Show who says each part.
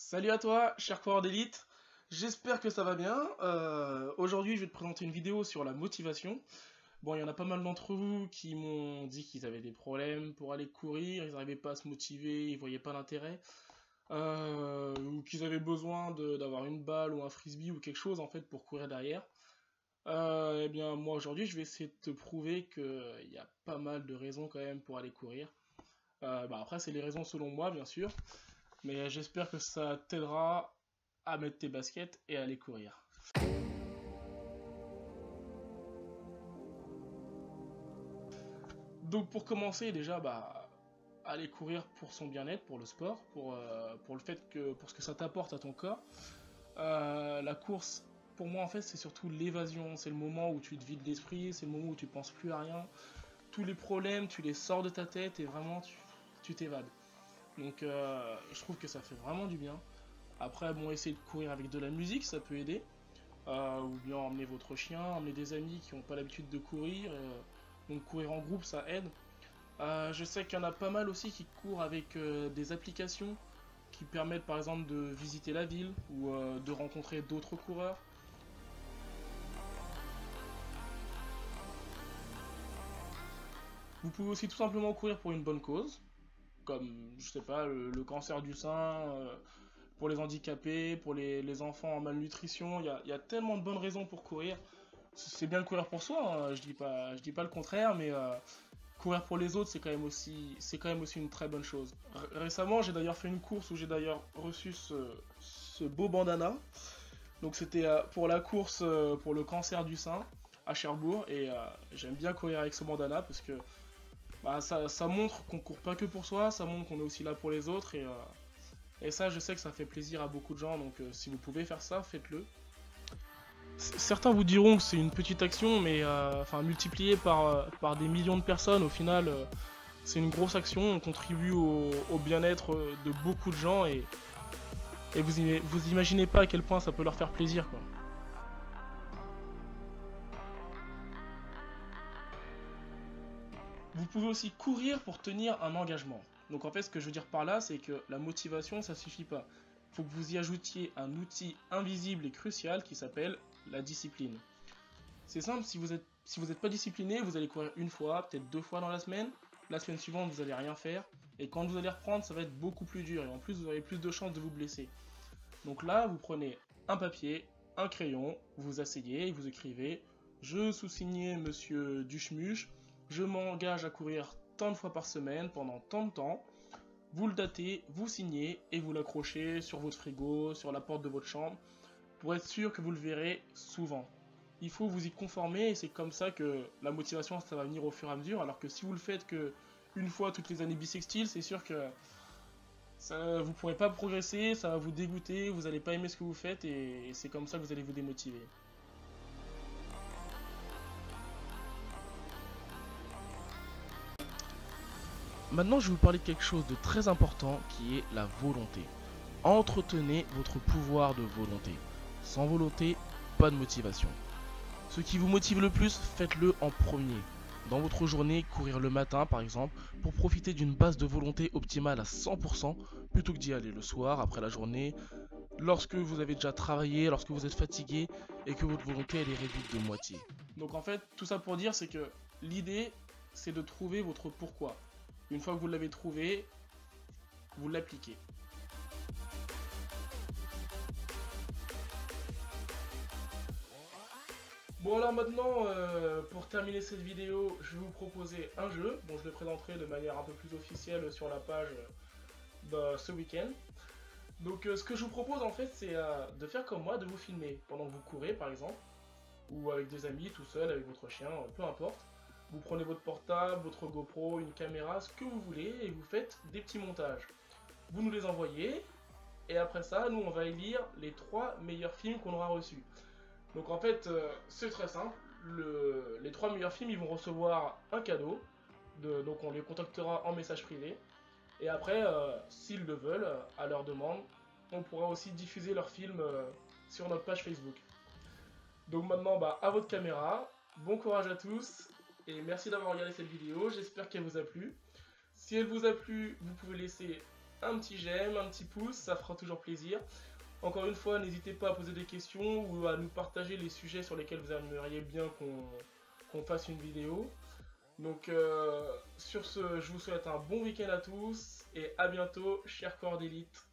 Speaker 1: Salut à toi, cher coureur d'élite. J'espère que ça va bien. Aujourd'hui, je vais te présenter une vidéo sur la motivation. Bon, il y en a pas mal d'entre vous qui m'ont dit qu'ils avaient des problèmes pour aller courir, ils n'arrivaient pas à se motiver, ils voyaient pas l'intérêt, ou qu'ils avaient besoin d'avoir une balle ou un frisbee ou quelque chose en fait pour courir derrière. Eh bien, moi aujourd'hui, je vais essayer de te prouver qu'il y a pas mal de raisons quand même pour aller courir. Après, c'est les raisons selon moi, bien sûr. Mais j'espère que ça t'aidera à mettre tes baskets et à aller courir. Donc pour commencer déjà, aller courir pour son bien-être, pour le sport, pour le fait que, pour ce que ça t'apporte à ton corps. La course, pour moi en fait, c'est surtout l'évasion. C'est le moment où tu te vides l'esprit, c'est le moment où tu penses plus à rien. Tous les problèmes, tu les sors de ta tête et vraiment tu t'évades. Donc je trouve que ça fait vraiment du bien. Après, bon, essayer de courir avec de la musique, ça peut aider. Ou bien emmener votre chien, emmener des amis qui n'ont pas l'habitude de courir. Donc courir en groupe, ça aide. Je sais qu'il y en a pas mal aussi qui courent avec des applications qui permettent par exemple de visiter la ville ou de rencontrer d'autres coureurs. Vous pouvez aussi tout simplement courir pour une bonne cause, comme je sais pas le cancer du sein, pour les handicapés, pour les enfants en malnutrition. Il y a tellement de bonnes raisons pour courir. C'est bien de courir pour soi, hein, je dis pas le contraire, mais courir pour les autres, c'est quand même aussi une très bonne chose. Récemment, j'ai d'ailleurs fait une course où j'ai d'ailleurs reçu ce beau bandana. Donc c'était pour la course pour le cancer du sein à Cherbourg et j'aime bien courir avec ce bandana parce que ça montre qu'on court pas que pour soi, ça montre qu'on est aussi là pour les autres et ça, je sais que ça fait plaisir à beaucoup de gens. Donc si vous pouvez faire ça, faites-le. Certains vous diront que c'est une petite action, mais multipliée par des millions de personnes, au final, c'est une grosse action. On contribue au bien-être de beaucoup de gens et vous imaginez pas à quel point ça peut leur faire plaisir, quoi. Vous pouvez aussi courir pour tenir un engagement. Donc en fait, ce que je veux dire par là, c'est que la motivation, ça suffit pas. Il faut que vous y ajoutiez un outil invisible et crucial qui s'appelle la discipline. C'est simple, si vous êtes pas discipliné, vous allez courir une fois, peut-être deux fois dans la semaine. La semaine suivante, vous allez rien faire. Et quand vous allez reprendre, ça va être beaucoup plus dur. Et en plus, vous aurez plus de chances de vous blesser. Donc là, vous prenez un papier, un crayon, vous vous asseyez et vous écrivez je sous-signé Monsieur Duchmuche, je m'engage à courir tant de fois par semaine pendant tant de temps. Vous le datez, vous signez et vous l'accrochez sur votre frigo, sur la porte de votre chambre pour être sûr que vous le verrez souvent. Il faut vous y conformer et c'est comme ça que la motivation ça va venir au fur et à mesure. Alors que si vous le faites que une fois toutes les années bissextiles, c'est sûr que ça, vous pourrez pas progresser, ça va vous dégoûter, vous allez pas aimer ce que vous faites et c'est comme ça que vous allez vous démotiver. Maintenant, je vais vous parler de quelque chose de très important qui est la volonté. Entretenez votre pouvoir de volonté. Sans volonté, pas de motivation. Ce qui vous motive le plus, faites-le en premier. Dans votre journée, courir le matin par exemple, pour profiter d'une base de volonté optimale à 100%, plutôt que d'y aller le soir, après la journée, lorsque vous avez déjà travaillé, lorsque vous êtes fatigué et que votre volonté elle est réduite de moitié. Donc en fait, tout ça pour dire, c'est que l'idée, c'est de trouver votre pourquoi. Une fois que vous l'avez trouvé, vous l'appliquez. Bon alors maintenant, pour terminer cette vidéo, je vais vous proposer un jeu. Bon, je le présenterai de manière un peu plus officielle sur la page ce week-end. Donc ce que je vous propose en fait, c'est de faire comme moi, de vous filmer pendant que vous courez par exemple, ou avec des amis, tout seul, avec votre chien, peu importe. Vous prenez votre portable, votre GoPro, une caméra, ce que vous voulez, et vous faites des petits montages. Vous nous les envoyez, et après ça, nous on va élire les 3 meilleurs films qu'on aura reçus. Donc en fait, c'est très simple. Les 3 meilleurs films, ils vont recevoir un cadeau. Donc on les contactera en message privé. Et après, s'ils le veulent, à leur demande, on pourra aussi diffuser leurs films sur notre page Facebook. Donc maintenant, à votre caméra. Bon courage à tous. Et merci d'avoir regardé cette vidéo. J'espère qu'elle vous a plu. Si elle vous a plu, vous pouvez laisser un petit j'aime, un petit pouce, ça fera toujours plaisir. Encore une fois, n'hésitez pas à poser des questions ou à nous partager les sujets sur lesquels vous aimeriez bien qu'on fasse une vidéo. Donc sur ce, je vous souhaite un bon week-end à tous et à bientôt, chers corps d'élite.